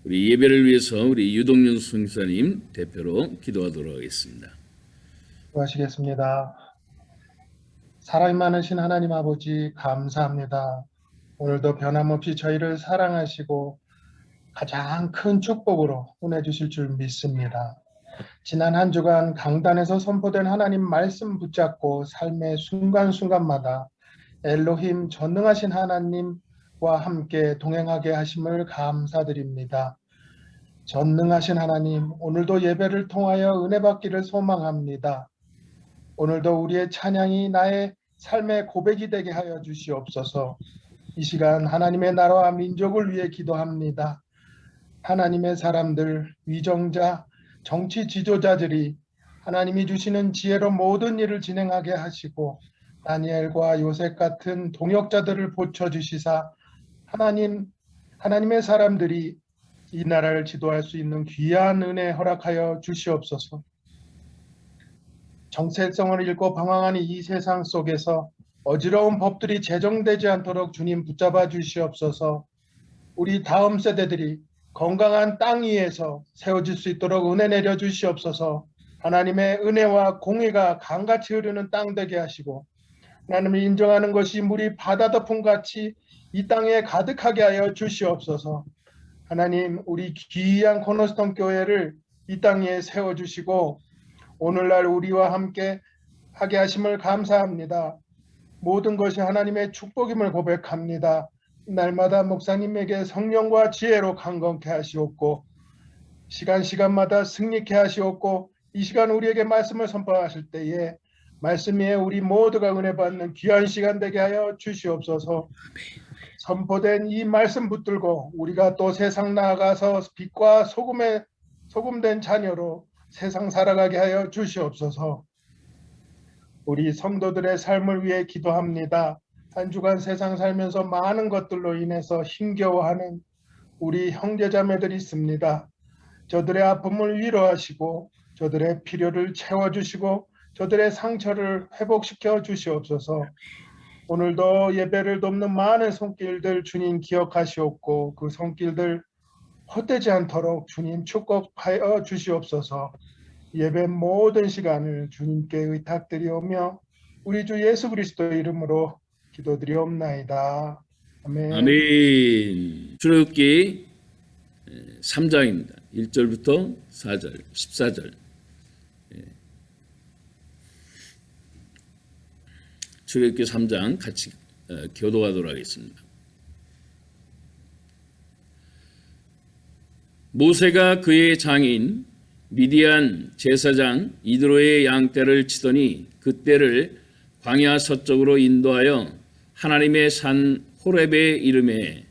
우리 예배를 위해서 우리 유동윤 선교사님 대표로 기도하도록 하겠습니다. 기도하시겠습니다. 사랑이 많으신 하나님 아버지 감사합니다. 오늘도 변함없이 저희를 사랑하시고 가장 큰 축복으로 보내 주실 줄 믿습니다. 지난 한 주간 강단에서 선포된 하나님 말씀 붙잡고 삶의 순간순간마다 엘로힘 전능하신 하나님과 함께 동행하게 하심을 감사드립니다. 전능하신 하나님, 오늘도 예배를 통하여 은혜 받기를 소망합니다. 오늘도 우리의 찬양이 나의 삶의 고백이 되게 하여 주시옵소서. 이 시간 하나님의 나라와 민족을 위해 기도합니다. 하나님의 사람들, 위정자, 정치 지도자들이 하나님이 주시는 지혜로 모든 일을 진행하게 하시고 다니엘과 요셉 같은 동역자들을 보쳐주시사 하나님의 사람들이 이 나라를 지도할 수 있는 귀한 은혜 허락하여 주시옵소서. 정체성을 잃고 방황하는 이 세상 속에서 어지러운 법들이 제정되지 않도록 주님 붙잡아 주시옵소서. 우리 다음 세대들이 건강한 땅 위에서 세워질 수 있도록 은혜 내려 주시옵소서. 하나님의 은혜와 공의가 강같이 흐르는 땅 되게 하시고 하나님을 인정하는 것이 물이 바다 덮음 같이 이 땅에 가득하게 하여 주시옵소서. 하나님, 우리 귀한 코너스톤 교회를 이 땅에 세워주시고 오늘날 우리와 함께 하게 하심을 감사합니다. 모든 것이 하나님의 축복임을 고백합니다. 날마다 목사님에게 성령과 지혜로 강건케 하시옵고 시간마다 승리케 하시옵고 이 시간 우리에게 말씀을 선포하실 때에 말씀 위에 우리 모두가 은혜 받는 귀한 시간 되게 하여 주시옵소서. 선포된 이 말씀 붙들고 우리가 또 세상 나아가서 빛과 소금된 자녀로 세상 살아가게 하여 주시옵소서. 우리 성도들의 삶을 위해 기도합니다. 한 주간 세상 살면서 많은 것들로 인해서 힘겨워하는 우리 형제자매들이 있습니다. 저들의 아픔을 위로하시고 저들의 필요를 채워주시고 저들의 상처를 회복시켜 주시옵소서. 오늘도 예배를 돕는 많은 손길들 주님 기억하시옵고 그 손길들 헛되지 않도록 주님 축복하여 주시옵소서. 예배 모든 시간을 주님께 의탁드리오며 우리 주 예수 그리스도 이름으로 기도드리옵나이다. 아멘. 아멘. 출애굽기 3장입니다. 1절부터 4절, 14절. 출애굽기 3장 같이 교도하도록 하겠습니다. 모세가 그의 장인 미디안 제사장 이드로의 양떼를 치더니 그 떼를 광야 서쪽으로 인도하여 하나님의 산 호렙에 이르매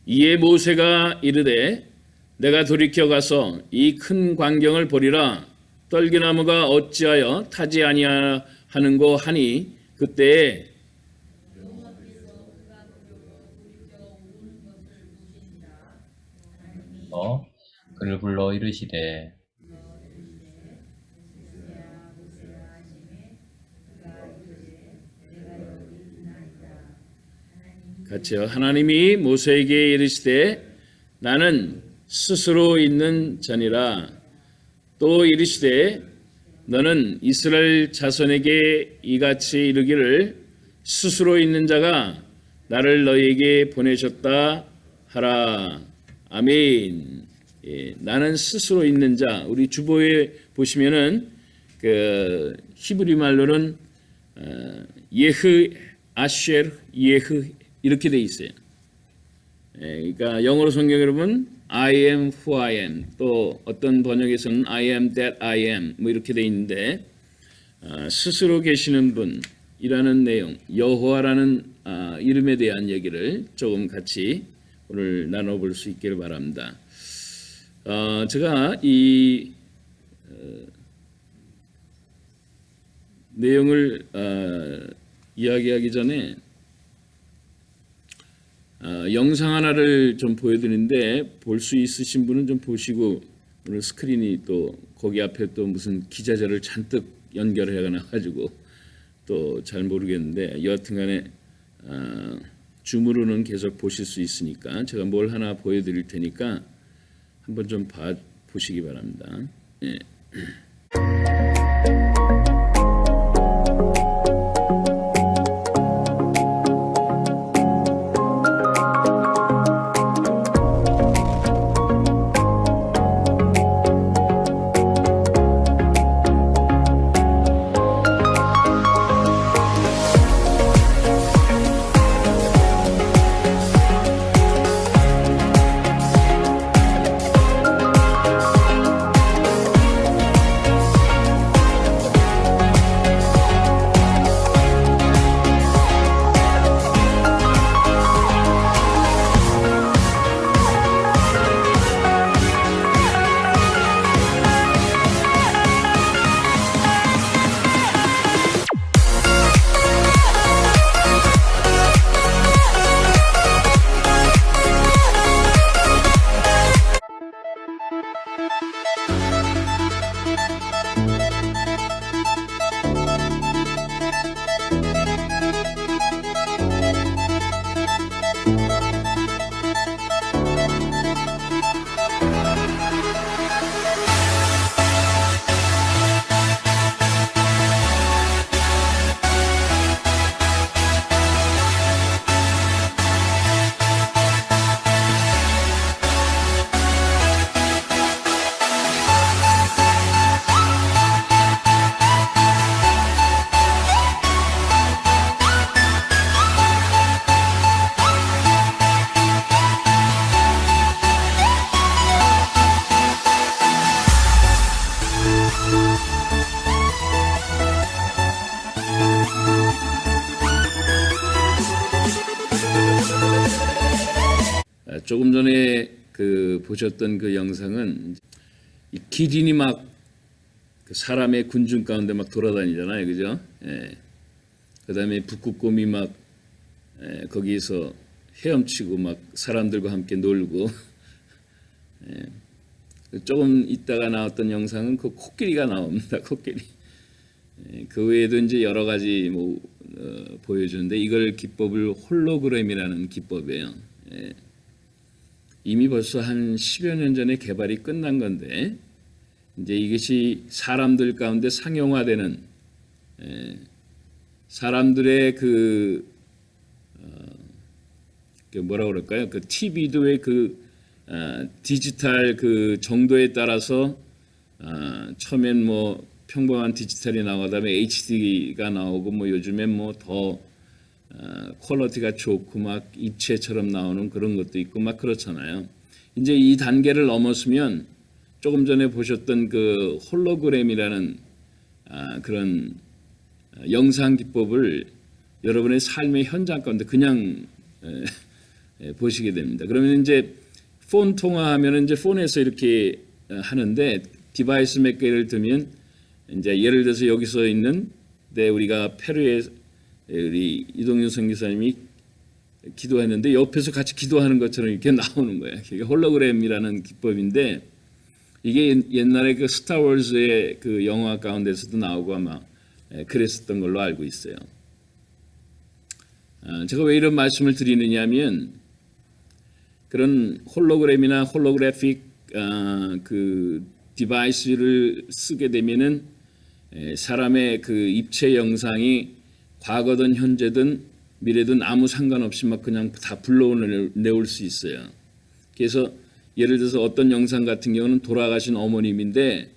이에 모세가 이르되 내가 돌이켜 가서 이 큰 광경을 보리라. 떨기나무가 어찌하여 타지 아니하는고 하니 그때에 그를 불러 이르시되 같이요. 하나님이 모세에게 이르시되 나는 스스로 있는 자니라. 또 이르시되 너는 이스라엘 자손에게 이같이 이르기를 스스로 있는 자가 나를 너희에게 보내셨다 하라. 아멘. 예, 나는 스스로 있는 자. 우리 주보에 보시면은 그 히브리 말로는 예흐 아쉘 예흐 이렇게 돼 있어요. 그러니까 영어로 성경 여러분 I am who I am 또 어떤 번역에서는 I am that I am 뭐 이렇게 돼 있는데 스스로 계시는 분이라는 내용 여호와라는 이름에 대한 얘기를 조금 같이 오늘 나눠볼 수 있기를 바랍니다. 제가 이 내용을 이야기하기 전에 영상 하나를 좀 보여드리는데 볼 수 있으신 분은 좀 보시고 오늘 스크린이 또 거기 앞에 또 무슨 기자재를 잔뜩 연결해 놔가지고 또 잘 모르겠는데 여하튼간에 줌으로는 계속 보실 수 있으니까 제가 뭘 하나 보여드릴 테니까 한번 좀 보시기 바랍니다. 예. 조금 전에 보셨던 그 영상은 이 기린이 막 그 사람의 군중 가운데 막 돌아다니잖아요, 그죠? 예. 그다음에 북극곰이 막 거기서 헤엄치고 막 사람들과 함께 놀고. 예. 조금 있다가 나왔던 영상은 그 코끼리가 나옵니다, 코끼리. 예. 그 외에도 이제 여러 가지 보여주는데 이걸 기법을 홀로그램이라는 기법이에요. 예. 이미 벌써 한 10여 년 전에 개발이 끝난 건데 이제 이것이 사람들 가운데 상용화되는 사람들의 뭐라 그럴까요? 그 TV도의 디지털 그 정도에 따라서 처음엔 뭐 평범한 디지털이 나오고 그다음에 HD가 나오고 뭐 요즘엔 뭐 더 퀄리티가 좋고 막 입체처럼 나오는 그런 것도 있고 막 그렇잖아요. 이제 이 단계를 넘었으면 조금 전에 보셨던 그 홀로그램이라는 그런 영상 기법을 여러분의 삶의 현장 가운데 그냥 보시게 됩니다. 그러면 이제 폰 통화하면 이제 폰에서 이렇게 하는데 디바이스 몇 개를 들면 이제 예를 들어서 여기서 있는 우리가 페루에 우리 이동윤 선교사님이 기도했는데 옆에서 같이 기도하는 것처럼 이렇게 나오는 거예요. 이게 홀로그램이라는 기법인데 이게 옛날에 그 스타워즈의 그 영화 가운데서도 나오고 아마 그랬었던 걸로 알고 있어요. 제가 왜 이런 말씀을 드리느냐면 그런 홀로그램이나 홀로그래픽 그 디바이스를 쓰게 되면은 사람의 그 입체 영상이 과거든 현재든 미래든 아무 상관없이 막 그냥 다 불러내올 수 있어요. 그래서 예를 들어서 어떤 영상 같은 경우는 돌아가신 어머님인데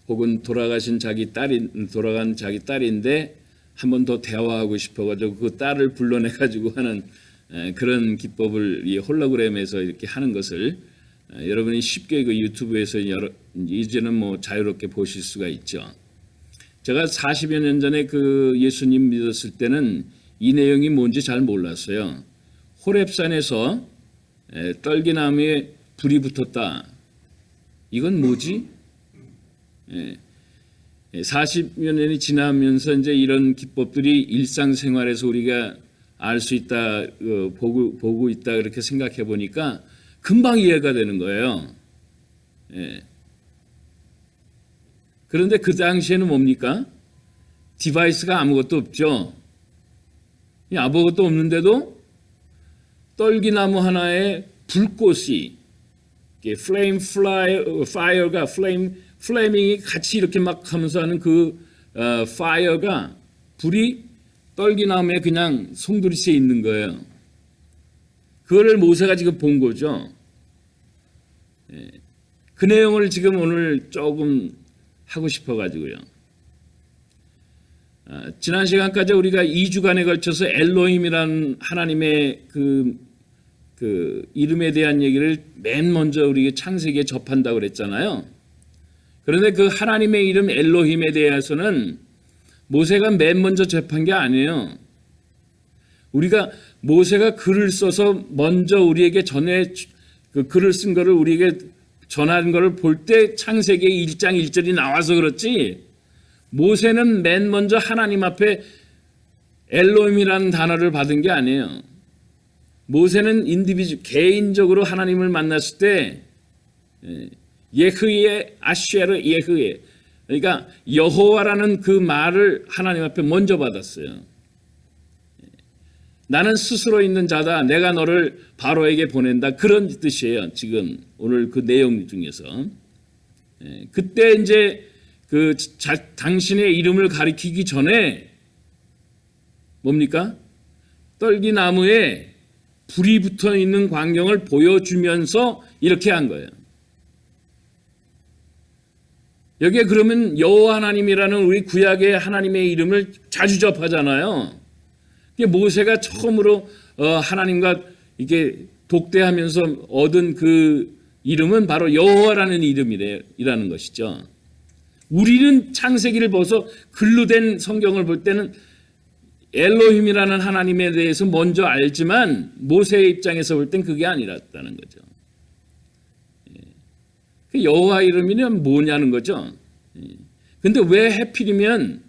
혹은 돌아간 자기 딸인데 한 번 더 대화하고 싶어가지고 그 딸을 불러내가지고 하는 그런 기법을 이 홀로그램에서 이렇게 하는 것을 여러분이 쉽게 그 유튜브에서 이제는 뭐 자유롭게 보실 수가 있죠. 제가 40여 년 전에 그 예수님 믿었을 때는 이 내용이 뭔지 잘 몰랐어요. 호렙산에서 떨기나무에 불이 붙었다. 이건 뭐지? 40여 년이 지나면서 이제 이런 기법들이 일상생활에서 우리가 알 수 있다, 보고 있다 그렇게 생각해 보니까 금방 이해가 되는 거예요. 예. 그런데 그 당시에는 뭡니까? 디바이스가 아무것도 없죠. 아무것도 없는데도 떨기나무 하나에 불꽃이 플레이밍이 같이 이렇게 막 하면서 하는 그 파이어가 불이 떨기나무에 그냥 송두리째 있는 거예요. 그거를 모세가 지금 본 거죠. 그 내용을 지금 오늘 조금 하고 싶어가지고요. 지난 시간까지 우리가 2주간에 걸쳐서 엘로힘이라는 하나님의 그 이름에 대한 얘기를 맨 먼저 우리 창세기에 접한다고 그랬잖아요. 그런데 그 하나님의 이름 엘로힘에 대해서는 모세가 맨 먼저 접한 게 아니에요. 우리가 모세가 글을 써서 먼저 우리에게 그 글을 쓴 거를 우리에게 전한 거를 볼 때 창세기 1장 1절이 나와서 그렇지, 모세는 맨 먼저 하나님 앞에 엘로힘이라는 단어를 받은 게 아니에요. 모세는 개인적으로 하나님을 만났을 때 예흐예 아쉐르 예흐예, 그러니까 여호와라는 그 말을 하나님 앞에 먼저 받았어요. 나는 스스로 있는 자다, 내가 너를 바로에게 보낸다, 그런 뜻이에요. 지금 오늘 그 내용 중에서 그때 이제 당신의 이름을 가리키기 전에 뭡니까? 떨기나무에 불이 붙어 있는 광경을 보여주면서 이렇게 한 거예요. 여기에 그러면 여호와 하나님이라는 우리 구약의 하나님의 이름을 자주 접하잖아요. 모세가 처음으로 하나님과 이게 독대하면서 얻은 그 이름은 바로 여호와라는 이름이라는 것이죠. 우리는 창세기를 봐서 글로 된 성경을 볼 때는 엘로힘이라는 하나님에 대해서 먼저 알지만 모세의 입장에서 볼 땐 그게 아니랐다는 거죠. 여호와 이름이면 뭐냐는 거죠. 근데 왜 하필이면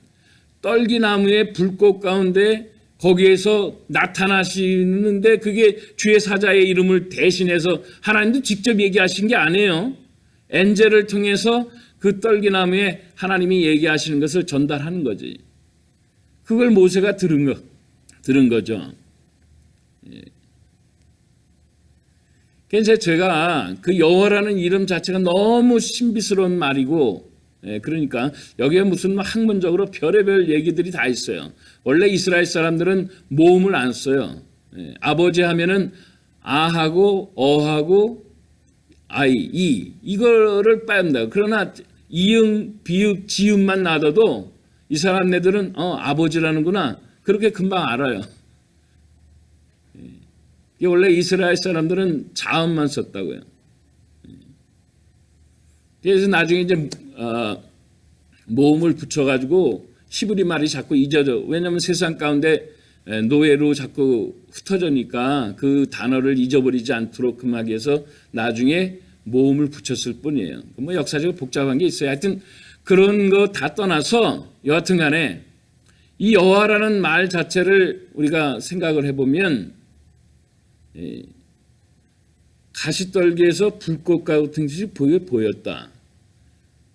떨기나무의 불꽃 가운데 거기에서 나타나시는데 그게 주의 사자의 이름을 대신해서 하나님도 직접 얘기하신 게 아니에요. 엔젤을 통해서 그 떨기나무에 하나님이 얘기하시는 것을 전달하는 거지. 그걸 모세가 들은 거죠. 그래서 제가 그 여호와라는 이름 자체가 너무 신비스러운 말이고, 그러니까 여기에 무슨 학문적으로 별의별 얘기들이 다 있어요. 원래 이스라엘 사람들은 모음을 안 써요. 아버지 하면은 아하고 어하고 아이, 이거를 뺀다. 그러나 이응, 비읍, 지음만 놔둬도 이 사람네들은 아버지라는구나, 그렇게 금방 알아요. 원래 이스라엘 사람들은 자음만 썼다고요. 그래서 나중에 이제 모음을 붙여가지고 히브리 말이 자꾸 잊어져. 왜냐하면 세상 가운데 노예로 자꾸 흩어지니까 그 단어를 잊어버리지 않도록 금하기 위해서 나중에 모음을 붙였을 뿐이에요. 뭐 역사적으로 복잡한 게 있어요. 하여튼 그런 거 다 떠나서 여하튼 간에 이 여호와라는 말 자체를 우리가 생각을 해보면 가시떨기에서 불꽃 같은 것이 보였다.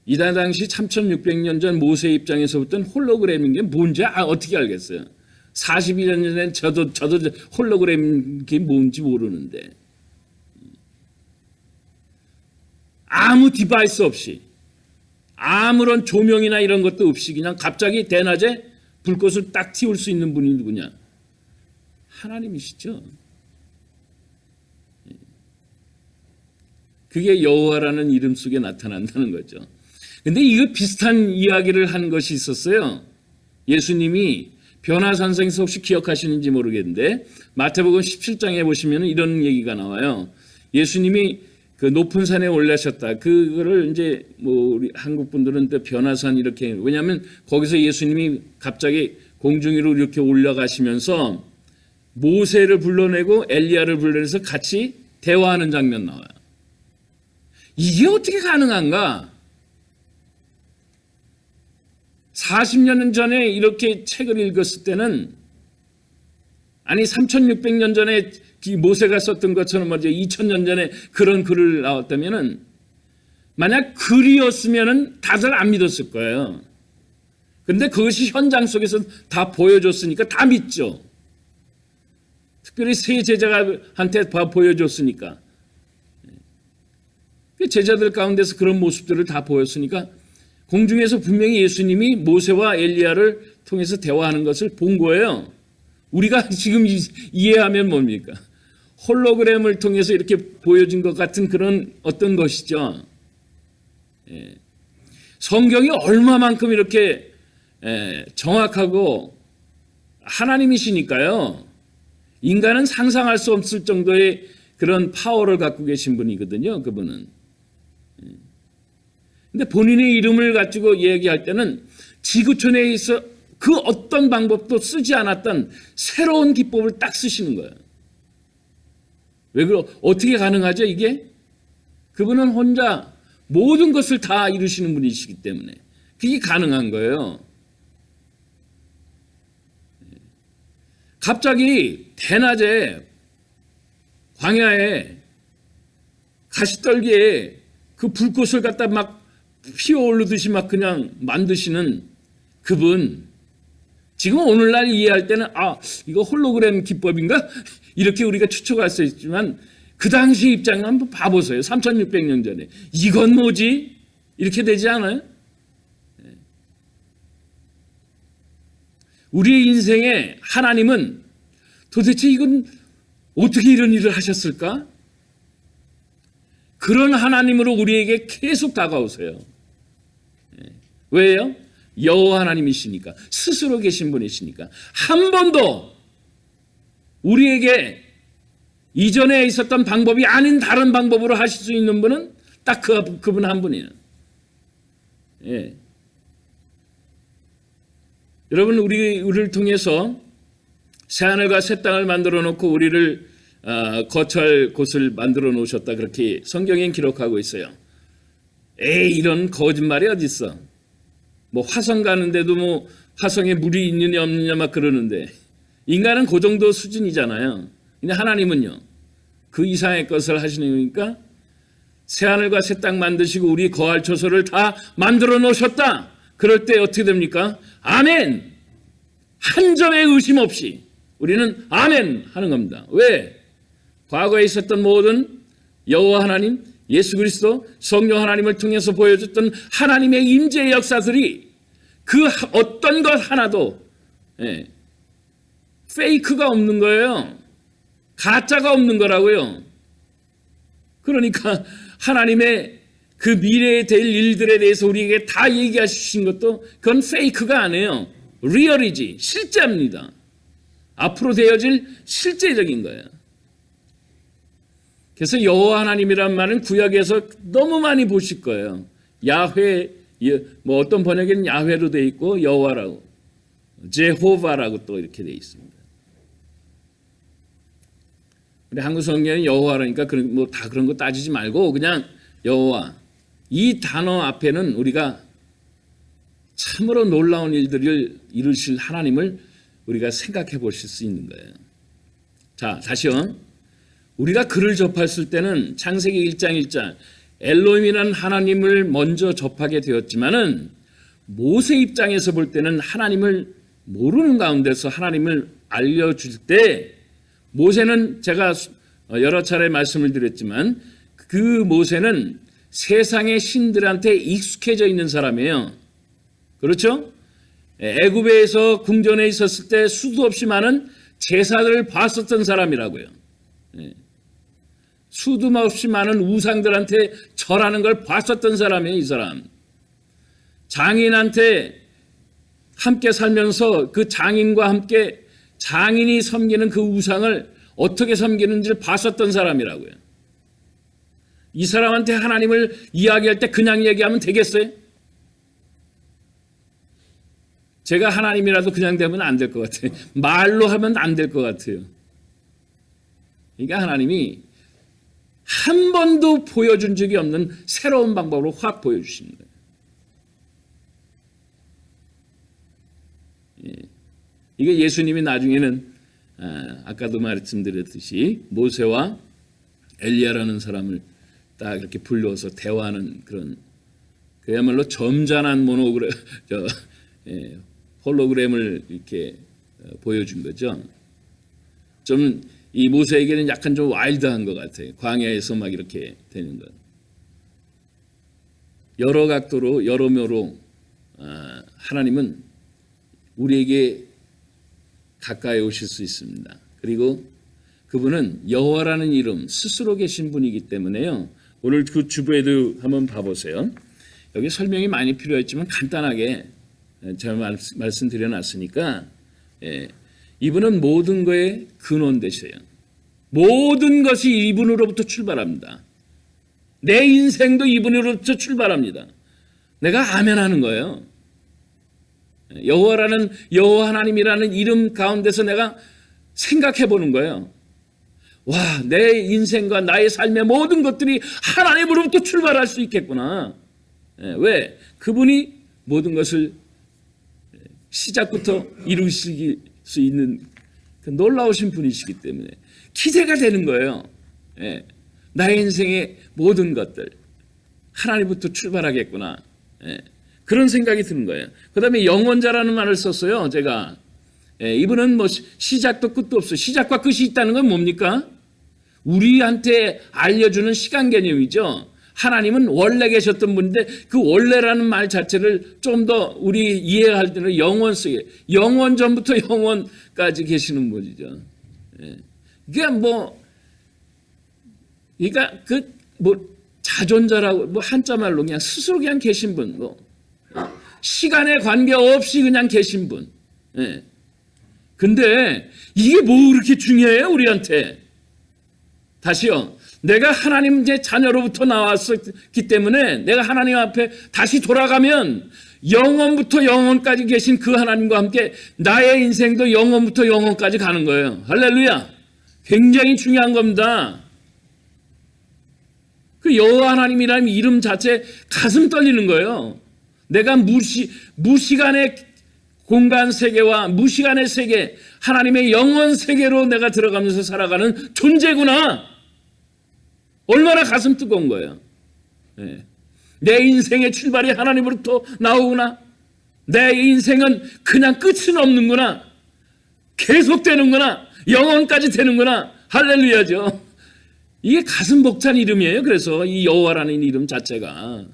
이달 당시 3600년 전 모세 입장에서 볼 땐 홀로그램인 게 뭔지 어떻게 알겠어요? 42년 전엔 저도 홀로그램이 뭔지 모르는데, 아무 디바이스 없이 아무런 조명이나 이런 것도 없이 그냥 갑자기 대낮에 불꽃을 딱 틔울 수 있는 분이 누구냐? 하나님이시죠. 그게 여호와라는 이름 속에 나타난다는 거죠. 근데 이거 비슷한 이야기를 한 것이 있었어요. 예수님이 변화산성에서 혹시 기억하시는지 모르겠는데 마태복음 17장에 보시면 이런 얘기가 나와요. 예수님이 그 높은 산에 올라셨다. 그거를 이제 뭐 우리 한국 분들은 또 변화산 이렇게, 왜냐하면 거기서 예수님이 갑자기 공중 위로 이렇게 올라가시면서 모세를 불러내고 엘리야를 불러내서 같이 대화하는 장면 나와요. 이게 어떻게 가능한가? 40년 전에 이렇게 책을 읽었을 때는 아니 3600년 전에 모세가 썼던 것처럼 먼저 2000년 전에 그런 글을 나왔다면은 만약 글이었으면은 다들 안 믿었을 거예요. 근데 그것이 현장 속에서 다 보여줬으니까 다 믿죠. 특별히 세 제자한테 다 보여줬으니까. 제자들 가운데서 그런 모습들을 다 보였으니까 공중에서 분명히 예수님이 모세와 엘리야를 통해서 대화하는 것을 본 거예요. 우리가 지금 이해하면 뭡니까? 홀로그램을 통해서 이렇게 보여진 것 같은 그런 어떤 것이죠. 성경이 얼마만큼 이렇게 정확하고 하나님이시니까요. 인간은 상상할 수 없을 정도의 그런 파워를 갖고 계신 분이거든요. 그분은. 근데 본인의 이름을 가지고 얘기할 때는 지구촌에 있어 그 어떤 방법도 쓰지 않았던 새로운 기법을 딱 쓰시는 거예요. 왜 어떻게 가능하죠, 이게? 그분은 혼자 모든 것을 다 이루시는 분이시기 때문에 그게 가능한 거예요. 갑자기 대낮에 광야에 가시떨기에 그 불꽃을 갖다 막 피어오르듯이 막 그냥 만드시는 그분, 지금 오늘날 이해할 때는 이거 홀로그램 기법인가? 이렇게 우리가 추측할 수 있지만 그 당시 입장을 한번 봐보세요. 3600년 전에 이건 뭐지? 이렇게 되지 않아요? 우리의 인생에 하나님은 도대체 이건 어떻게 이런 일을 하셨을까? 그런 하나님으로 우리에게 계속 다가오세요. 왜요? 여호와 하나님이시니까, 스스로 계신 분이시니까. 한 번도 우리에게 이전에 있었던 방법이 아닌 다른 방법으로 하실 수 있는 분은 딱 그분 한 분이에요. 예. 여러분, 우리를 통해서 새하늘과 새 땅을 만들어 놓고 우리를 거처할 곳을 만들어 놓으셨다, 그렇게 성경엔 기록하고 있어요. 이런 거짓말이 어디 있어? 뭐 화성 가는데도 뭐 화성에 물이 있느냐 없느냐 막 그러는데 인간은 그 정도 수준이잖아요. 근데 하나님은요, 그 이상의 것을 하시니까 새하늘과 새 땅 만드시고 우리 거할 처소를 다 만들어 놓으셨다. 그럴 때 어떻게 됩니까? 아멘! 한 점의 의심 없이 우리는 아멘 하는 겁니다. 왜? 과거에 있었던 모든 여호와 하나님, 예수 그리스도, 성령 하나님을 통해서 보여줬던 하나님의 임재의 역사들이 그 어떤 것 하나도 페이크가 없는 거예요. 가짜가 없는 거라고요. 그러니까 하나님의 그 미래에 될 일들에 대해서 우리에게 다 얘기하신 것도 그건 페이크가 아니에요. 리얼이지, 실제입니다. 앞으로 되어질 실제적인 거예요. 그래서 여호와 하나님이란 말은 구약에서 너무 많이 보실 거예요. 야훼, 뭐 어떤 번역에는 야훼로 되어 있고 여호와라고, 제호바라고 또 이렇게 되어 있습니다. 우리 한국 성경은 여호와라니까 뭐 다 그런 거 따지지 말고 그냥 여호와, 이 단어 앞에는 우리가 참으로 놀라운 일들을 이루실 하나님을 우리가 생각해 보실 수 있는 거예요. 자, 다시요. 우리가 글을 접했을 때는 창세기 1장 1절 엘로힘이라는 하나님을 먼저 접하게 되었지만은 모세 입장에서 볼 때는 하나님을 모르는 가운데서 하나님을 알려줄 때 모세는 제가 여러 차례 말씀을 드렸지만 그 모세는 세상의 신들한테 익숙해져 있는 사람이에요. 그렇죠? 애굽에서 궁전에 있었을 때 수도 없이 많은 제사들을 봤었던 사람이라고요. 수도 없이 많은 우상들한테 절하는 걸 봤었던 사람이에요, 이 사람. 장인한테 함께 살면서 그 장인과 함께 장인이 섬기는 그 우상을 어떻게 섬기는지를 봤었던 사람이라고요. 이 사람한테 하나님을 이야기할 때 그냥 얘기하면 되겠어요? 제가 하나님이라도 그냥 되면 안 될 것 같아요. 말로 하면 안 될 것 같아요. 그러니까 하나님이 한 번도 보여준 적이 없는 새로운 방법으로 확 보여주시는 거예요. 이게 예수님이 나중에는 아까도 말씀드렸듯이 모세와 엘리야라는 사람을 딱 이렇게 불러서 대화하는 그런 그야말로 점잖은 홀로그램을 이렇게 보여준 거죠. 좀 이 모세에게는 약간 좀 와일드한 것 같아요. 광야에서 막 이렇게 되는 것. 여러 각도로 여러모로 하나님은 우리에게 가까이 오실 수 있습니다. 그리고 그분은 여호와라는 이름 스스로 계신 분이기 때문에요. 오늘 그 주부에도 한번 봐보세요. 여기 설명이 많이 필요했지만 간단하게 제가 말씀드려놨으니까 이분은 모든 것의 근원 되셔요. 모든 것이 이분으로부터 출발합니다. 내 인생도 이분으로부터 출발합니다. 내가 아멘하는 거예요. 여호와라는 여호와 하나님이라는 이름 가운데서 내가 생각해 보는 거예요. 와, 내 인생과 나의 삶의 모든 것들이 하나님으로부터 출발할 수 있겠구나. 왜? 그분이 모든 것을 시작부터 이루실 수 있는 그 놀라우신 분이시기 때문에 기대가 되는 거예요. 나의 인생의 모든 것들 하나님부터 출발하겠구나. 그런 생각이 드는 거예요. 그 다음에 영원자라는 말을 썼어요. 제가 이분은 뭐 시작도 끝도 없어요. 시작과 끝이 있다는 건 뭡니까? 우리한테 알려주는 시간 개념이죠. 하나님은 원래 계셨던 분인데 그 원래라는 말 자체를 좀 더 우리 이해할 때는 영원 속에 영원 전부터 영원까지 계시는 분이죠. 그러니까 자존자라고 한자 말로 그냥 스스로 그냥 계신 분, 시간에 관계 없이 그냥 계신 분. 근데 이게 뭐 그렇게 중요해요 우리한테? 다시요. 내가 하나님 제 자녀로부터 나왔기 때문에 내가 하나님 앞에 다시 돌아가면 영원부터 영원까지 계신 그 하나님과 함께 나의 인생도 영원부터 영원까지 가는 거예요. 할렐루야. 굉장히 중요한 겁니다. 그 여호와 하나님이라는 이름 자체 가슴 떨리는 거예요. 내가 무시간의 공간 세계와 무시간의 세계, 하나님의 영원 세계로 내가 들어가면서 살아가는 존재구나. 얼마나 가슴 뜨거운 거예요. 내 인생의 출발이 하나님으로부터 나오구나. 내 인생은 그냥 끝은 없는구나. 계속되는구나. 영원까지 되는구나. 할렐루야죠. 이게 가슴 벅찬 이름이에요. 그래서 이 여호와라는 이름 자체가.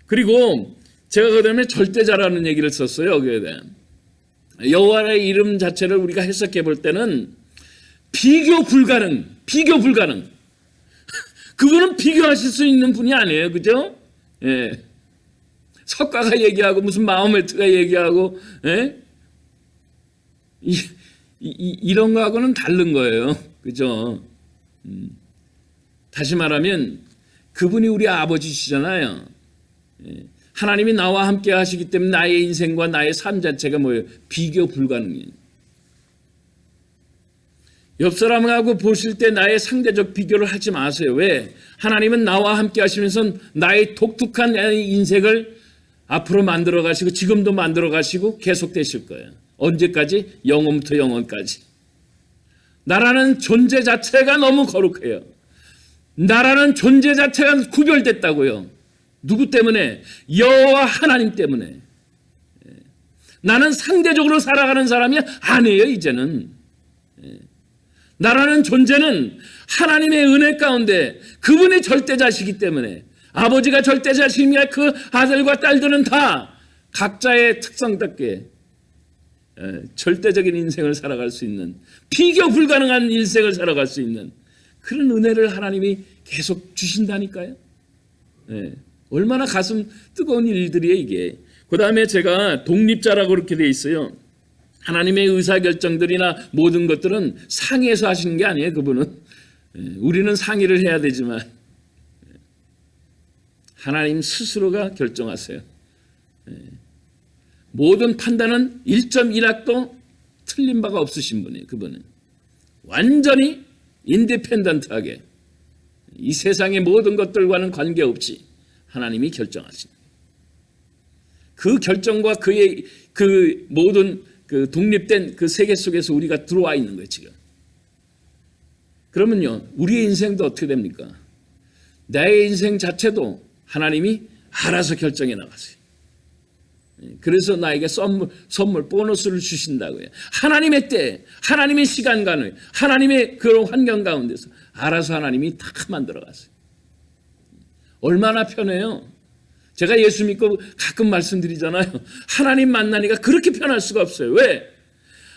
그리고 제가 그다음에 절대자라는 얘기를 썼어요. 여호와의 이름 자체를 우리가 해석해 볼 때는 비교 불가능. 그분은 비교하실 수 있는 분이 아니에요. 그죠? 석가가 얘기하고 무슨 마호메트가 얘기하고 이런 거하고는 다른 거예요. 그죠? 다시 말하면 그분이 우리 아버지시잖아요. 하나님이 나와 함께 하시기 때문에 나의 인생과 나의 삶 자체가 뭐예요? 비교 불가능해요. 옆 사람하고 보실 때 나의 상대적 비교를 하지 마세요. 왜? 하나님은 나와 함께 하시면서 나의 독특한 인생을 앞으로 만들어 가시고 지금도 만들어 가시고 계속되실 거예요. 언제까지? 영원부터 영원까지. 나라는 존재 자체가 너무 거룩해요. 나라는 존재 자체가 구별됐다고요. 누구 때문에? 여호와 하나님 때문에. 나는 상대적으로 살아가는 사람이 아니에요. 이제는. 나라는 존재는 하나님의 은혜 가운데 그분이 절대자시기 때문에 아버지가 절대자시니까 그 아들과 딸들은 다 각자의 특성답게 절대적인 인생을 살아갈 수 있는 비교 불가능한 인생을 살아갈 수 있는 그런 은혜를 하나님이 계속 주신다니까요. 얼마나 가슴 뜨거운 일들이에요 이게. 그 다음에 제가 독립자라고 그렇게 돼 있어요. 하나님의 의사결정들이나 모든 것들은 상의해서 하시는 게 아니에요. 그분은. 우리는 상의를 해야 되지만 하나님 스스로가 결정하세요. 모든 판단은 1.1학도 틀린 바가 없으신 분이에요. 그분은. 완전히 인디펜던트하게 이 세상의 모든 것들과는 관계없이 하나님이 결정하십니다. 그 결정과 그의 그 모든 그 독립된 그 세계 속에서 우리가 들어와 있는 거예요, 지금. 그러면요, 우리의 인생도 어떻게 됩니까? 나의 인생 자체도 하나님이 알아서 결정해 나가세요. 그래서 나에게 선물, 보너스를 주신다고요. 하나님의 때, 하나님의 시간관을, 하나님의 그런 환경 가운데서 알아서 하나님이 다 만들어가세요. 얼마나 편해요. 제가 예수 믿고 가끔 말씀드리잖아요. 하나님 만나니까 그렇게 편할 수가 없어요. 왜?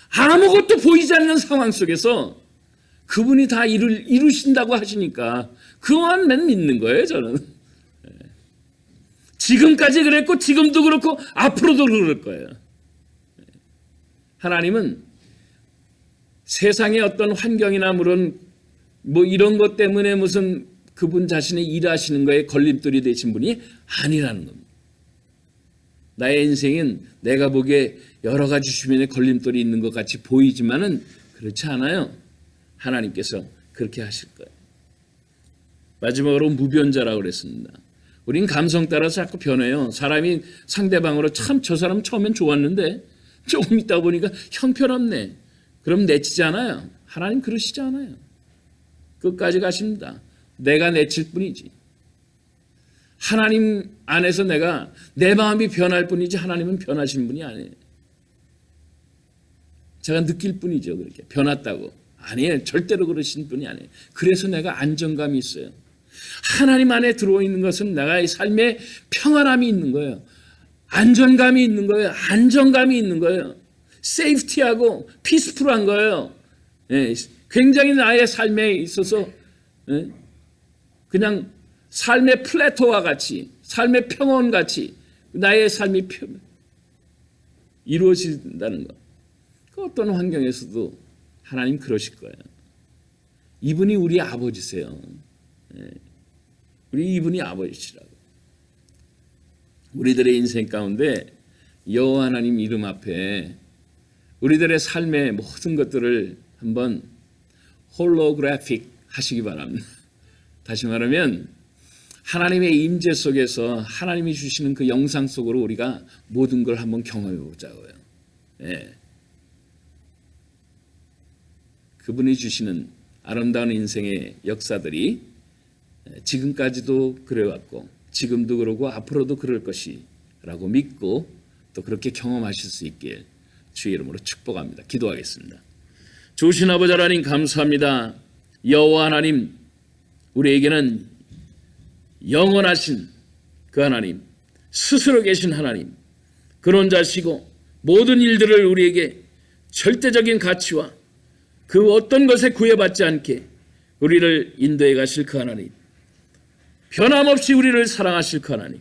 아무것도 보이지 않는 상황 속에서 그분이 다 이루신다고 하시니까 그것만 믿는 거예요, 저는. 지금까지 그랬고 지금도 그렇고 앞으로도 그럴 거예요. 하나님은 세상의 어떤 환경이나 물론 뭐 이런 것 때문에 무슨 그분 자신의 일하시는 거에 걸림돌이 되신 분이 아니라는 겁니다. 나의 인생은 내가 보기에 여러 가지 주변에 걸림돌이 있는 것 같이 보이지만은 그렇지 않아요. 하나님께서 그렇게 하실 거예요. 마지막으로 무변자라고 그랬습니다. 우린 감성 따라서 자꾸 변해요. 사람이 상대방으로 참 저 사람 처음엔 좋았는데 조금 있다 보니까 형편없네. 그럼 내치지 않아요. 하나님 그러시지 않아요. 끝까지 가십니다. 내가 내칠 뿐이지. 하나님 안에서 내 마음이 변할 뿐이지 하나님은 변하신 분이 아니에요. 제가 느낄 뿐이죠. 그렇게 변했다고. 아니에요. 절대로 그러신 분이 아니에요. 그래서 내가 안정감이 있어요. 하나님 안에 들어있는 것은 나의 삶에 평안함이 있는 거예요. 안전감이 있는 거예요. 안정감이 있는 거예요. 세이프티하고 피스풀한 거예요. 예, 굉장히 나의 삶에 있어서 그냥 삶의 플래토와 같이 삶의 평온 같이 나의 삶이 이루어진다는 것. 그 어떤 환경에서도 하나님 그러실 거예요. 이분이 우리 아버지세요. 우리 이분이 아버지시라고. 우리들의 인생 가운데 여호와 하나님 이름 앞에 우리들의 삶의 모든 것들을 한번 홀로그래픽 하시기 바랍니다. 다시 말하면 하나님의 임재 속에서 하나님이 주시는 그 영상 속으로 우리가 모든 걸 한번 경험해 보자고요. 예. 그분이 주시는 아름다운 인생의 역사들이 지금까지도 그래왔고 지금도 그러고 앞으로도 그럴 것이라고 믿고 또 그렇게 경험하실 수 있길 주의 이름으로 축복합니다. 기도하겠습니다. 좋으신 아버지 하나님 감사합니다. 여호와 하나님, 우리에게는 영원하신 그 하나님, 스스로 계신 하나님, 근원자시고 모든 일들을 우리에게 절대적인 가치와 그 어떤 것에 구애받지 않게 우리를 인도해 가실 그 하나님, 변함없이 우리를 사랑하실 그 하나님,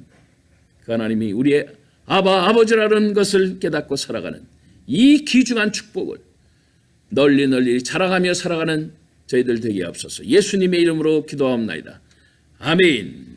그 하나님이 우리의 아버지라는 것을 깨닫고 살아가는 이 귀중한 축복을 널리 자랑하며 살아가는 저희들 되게 하옵소서. 예수님의 이름으로 기도하옵나이다. 아멘.